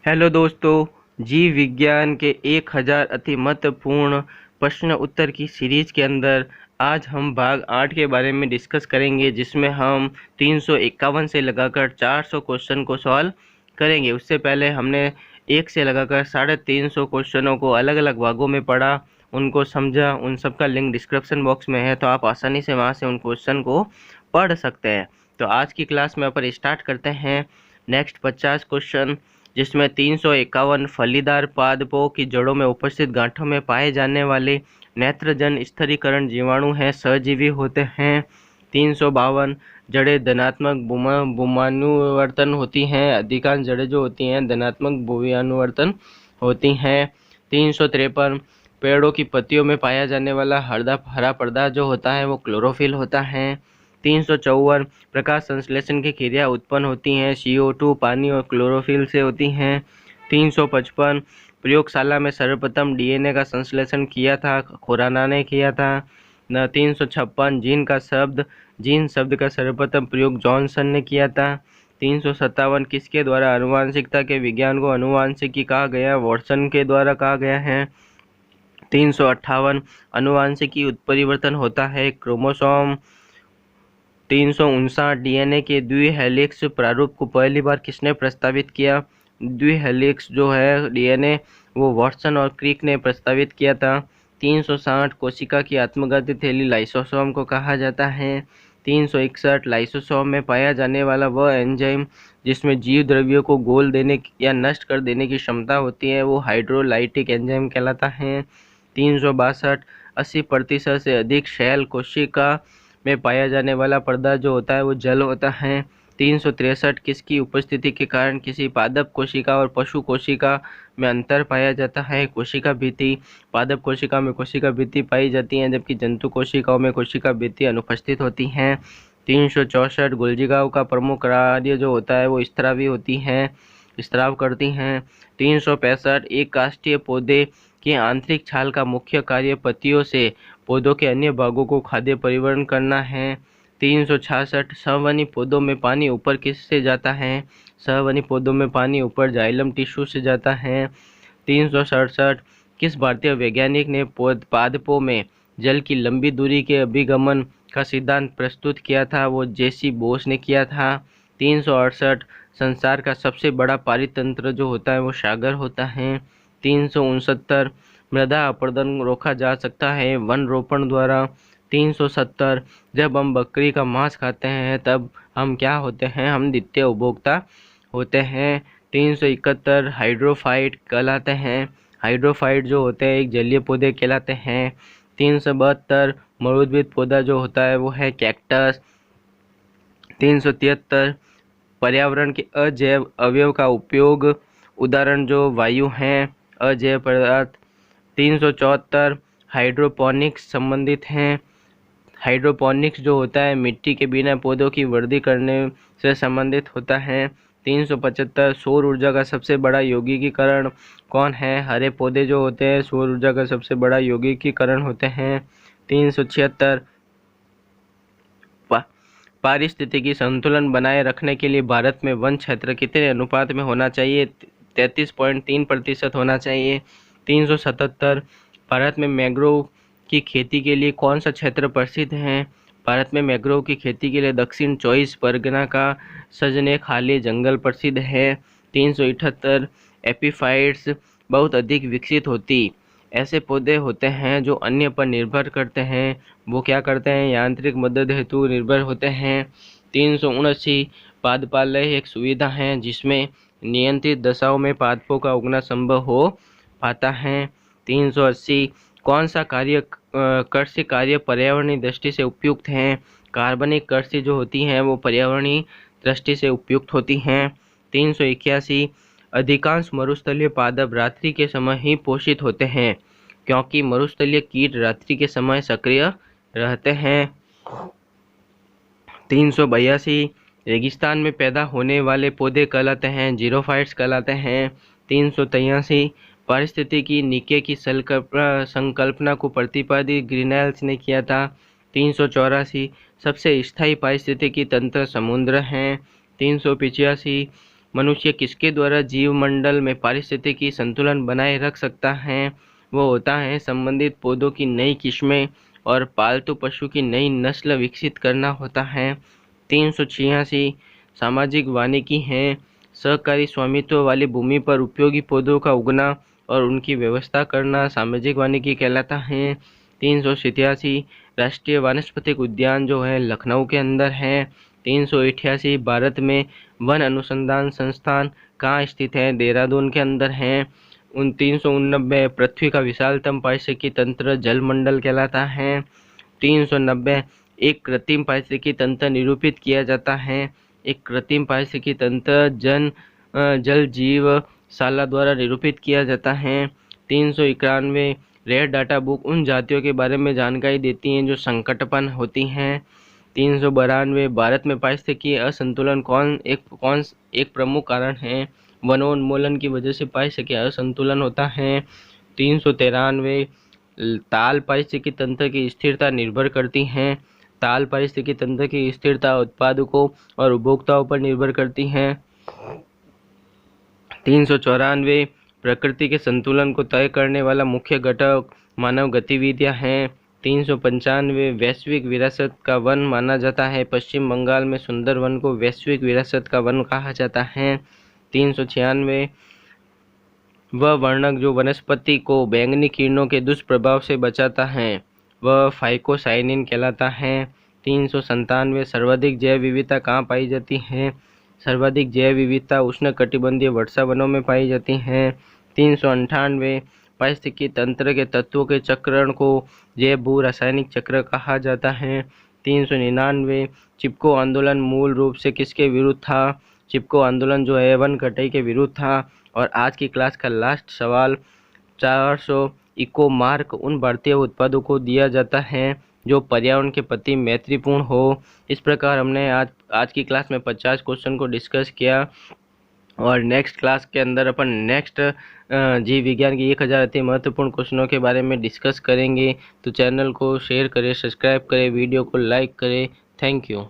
Hello दोस्तों, जीव विज्ञान के 1000 अति महत्वपूर्ण प्रश्न उत्तर की सीरीज के अंदर आज हम भाग 8 के बारे में डिस्कस करेंगे, जिसमें हम 351 से लगाकर 400 क्वेश्चन को सॉल्व करेंगे। उससे पहले हमने 1 से लगाकर 350 क्वेश्चनों को अलग अलग भागों में पढ़ा, उनको समझा। उन सब का लिंक डिस्क्रिप्शन बॉक्स में है, तो आप आसानी से वहाँ से उन क्वेश्चन को पढ़ सकते हैं। तो आज की क्लास में अपन स्टार्ट करते हैं नेक्स्ट 50 क्वेश्चन, जिसमें 351 फलीदार पादपों की जड़ों में उपस्थित गांठों में पाए जाने वाले नेत्रजन स्थिरीकरण जीवाणु हैं, सहजीवी होते हैं। 352 जड़ें धनात्मक भूमानुवर्तन होती हैं, अधिकांश जड़ें जो होती हैं धनात्मक भूमियानुवर्तन होती हैं। 353 पेड़ों की पत्तियों में पाया जाने वाला हरा पर्दा जो होता है वो क्लोरोफिल होता है। 354 प्रकाश संश्लेषण की क्रिया उत्पन्न होती हैं, CO2 पानी और क्लोरोफिल से होती हैं। 355 प्रयोगशाला में सर्वप्रथम DNA का संश्लेषण किया था, खुराना ने किया था। 356 जीन शब्द का सर्वप्रथम प्रयोग जॉनसन ने किया था। 357 किसके द्वारा आनुवांशिकता के विज्ञान को आनुवांशिकी कहा गया? वॉटसन के द्वारा कहा गया है। 358 आनुवांशिकी उत्परिवर्तन होता है क्रोमोसोम। 359 DNA के द्विहेलिक्स प्रारूप को पहली बार किसने प्रस्तावित किया? द्विहेलिक्स जो है DNA वो वॉटसन और क्रिक ने प्रस्तावित किया था। 360 कोशिका की आत्मघाती थैली लाइसोसोम को कहा जाता है। 361 लाइसोसोम में पाया जाने वाला वह एंजाइम जिसमें जीव द्रव्यों को घोल देने या नष्ट कर देने की क्षमता होती है वो हाइड्रोलाइटिक एंजाइम कहलाता है। 362 80% से अधिक शैल कोशिका में पाया जाने वाला पर्दा जो होता है वो जल होता है। 363 किसकी उपस्थिति के कारण किसी पादप कोशिका और पशु कोशिका में अंतर पाया जाता है? कोशिका भित्ति। पादप कोशिका में कोशिका भित्ति पाई जाती है, जबकि जंतु कोशिकाओं में कोशिका भित्ति अनुपस्थित होती है। 364 गोल्जिकाओं का प्रमुख कार्य जो होता है वो स्त्राव करती हैं। 365 एक काष्ठीय पौधे के आंतरिक छाल का मुख्य कार्य पत्तियों से पौधों के अन्य भागों को खाद्य परिवहन करना है। 366 सहवनी पौधों में पानी ऊपर किससे जाता है? सहवनी पौधों में पानी ऊपर जाइलम टिश्यू से जाता है। 367 किस भारतीय वैज्ञानिक ने पादपों में जल की लंबी दूरी के अभिगमन का सिद्धांत प्रस्तुत किया था? वो जेसी बोस ने किया था। 368 संसार का सबसे बड़ा पारितंत्र जो होता है वो सागर होता है। 369 मृदा अपरदन रोका जा सकता है वन रोपण द्वारा। 370 जब हम बकरी का मांस खाते हैं तब हम क्या होते हैं? हम द्वितीय उपभोक्ता होते हैं। 371 हाइड्रोफाइट कहलाते हैं। हाइड्रोफाइट जो होते हैं एक जलीय पौधे कहलाते हैं। 372 मरुद्भिद पौधा जो होता है वो है कैक्टस। 373 पर्यावरण के अजैव अवयव का उपयोग, उदाहरण जो वायु हैं, अजैव पदार्थ। 374 हाइड्रोपोनिक्स संबंधित हैं। हाइड्रोपोनिक्स जो होता है मिट्टी के बिना पौधों की वृद्धि करने से संबंधित होता है। 375 सौर ऊर्जा का सबसे बड़ा यौगिकीकरण कौन है? हरे पौधे जो होते हैं सौर ऊर्जा का सबसे बड़ा यौगिकीकरण होते हैं। 376 पारिस्थितिकी संतुलन बनाए रखने के लिए भारत में वन क्षेत्र कितने अनुपात में होना चाहिए? 33.3% होना चाहिए। 377 भारत में मैंग्रोव की खेती के लिए कौन सा क्षेत्र प्रसिद्ध है? भारत में मैंग्रोव की खेती के लिए दक्षिण 24 परगना का सजने खाली जंगल प्रसिद्ध है। 378 एपीफाइट्स बहुत अधिक विकसित होती ऐसे पौधे होते हैं जो अन्य पर निर्भर करते हैं, वो क्या करते हैं? यांत्रिक मदद हेतु निर्भर होते हैं। 379 पादपालय एक सुविधा है जिसमें नियंत्रित दशाओं में पादपों का उगना संभव हो पाता है। 380 कौन सा कृषि कार्य पर्यावरणीय दृष्टि से उपयुक्त हैं? कार्बनिक कृषि जो होती हैं वो पर्यावरणीय दृष्टि से उपयुक्त होती हैं। 381 अधिकांश मरुस्थलीय पादप रात्रि के समय ही पोषित होते हैं क्योंकि मरुस्थलीय कीट रात्रि के समय सक्रिय रहते हैं। 382 रेगिस्तान में पैदा होने वाले पौधे कहलाते हैं जीरोफाइट्स कहलाते हैं। 383 पारिस्थितिकी नीचे की संकल्पना को प्रतिपादित ग्रीनहाउस ने किया था। 384 सबसे स्थायी पारिस्थितिकी तंत्र समुद्र हैं। 385 मनुष्य किसके द्वारा जीवमंडल में पारिस्थितिकी संतुलन बनाए रख सकता है? वो होता है संबंधित पौधों की नई किस्में और पालतू पशु की नई नस्ल विकसित करना होता है। 386 सामाजिक वानिकी है। सहकारी स्वामित्व वाली भूमि पर उपयोगी पौधों का उगना और उनकी व्यवस्था करना सामाजिक वानिकी कहलाता है। 387 राष्ट्रीय वानस्पतिक उद्यान जो है लखनऊ के अंदर है। 388 भारत में वन अनुसंधान संस्थान कहाँ स्थित है? देहरादून के अंदर है। 389 पृथ्वी का विशालतम पारिस्थितिकी तंत्र जलमंडल कहलाता है। 390 एक कृत्रिम पारिस्थितिकी तंत्र निरूपित किया जाता है। एक कृत्रिम पारिस्थितिकी तंत्र जल जीवशाला द्वारा निरूपित किया जाता है। 391 रेयर डाटा बुक उन जातियों के बारे में जानकारी देती हैं जो संकटपन होती हैं। 392 भारत में पारिस्थितिकी असंतुलन एक प्रमुख कारण है। वनोन्मूलन की वजह से पारिस्थितिकी असंतुलन होता है। 393 ताल पारिस्थितिकी तंत्र की स्थिरता निर्भर करती है। ताल पारिस्थितिकी तंत्र की स्थिरता उत्पादकों और उपभोक्ताओं पर निर्भर करती है। 394 प्रकृति के संतुलन को तय करने वाला मुख्य घटक मानव गतिविधियां हैं। 395 वैश्विक विरासत का वन माना जाता है। पश्चिम बंगाल में सुंदरवन को वैश्विक विरासत का वन कहा जाता है। 396 वह वर्णक जो वनस्पति को बैंगनी किरणों के दुष्प्रभाव से बचाता है वह फाइकोसाइनिन कहलाता है। 397 सर्वाधिक जैव विविधता कहाँ पाई जाती है? सर्वाधिक जैव विविधता उष्णकटिबंधीय वर्षा वनों में पाई जाती है। 398 पारिस्थितिकी तंत्र के तत्वों के चक्रण को जैव भू रासायनिक चक्र कहा जाता है। 399 चिपको आंदोलन मूल रूप से किसके विरुद्ध था? चिपको आंदोलन जो है वन कटाई के विरुद्ध था। और आज की क्लास का लास्ट सवाल 400 इको मार्क उन भारतीय उत्पादों को दिया जाता है जो पर्यावरण के प्रति मैत्रीपूर्ण हो। इस प्रकार हमने आज की क्लास में 50 क्वेश्चन को डिस्कस किया और नेक्स्ट क्लास के अंदर अपन नेक्स्ट जीव विज्ञान की 1000 अति महत्वपूर्ण क्वेश्चनों के बारे में डिस्कस करेंगे। तो चैनल को शेयर करें, सब्सक्राइब करें, वीडियो को लाइक करें। Thank you.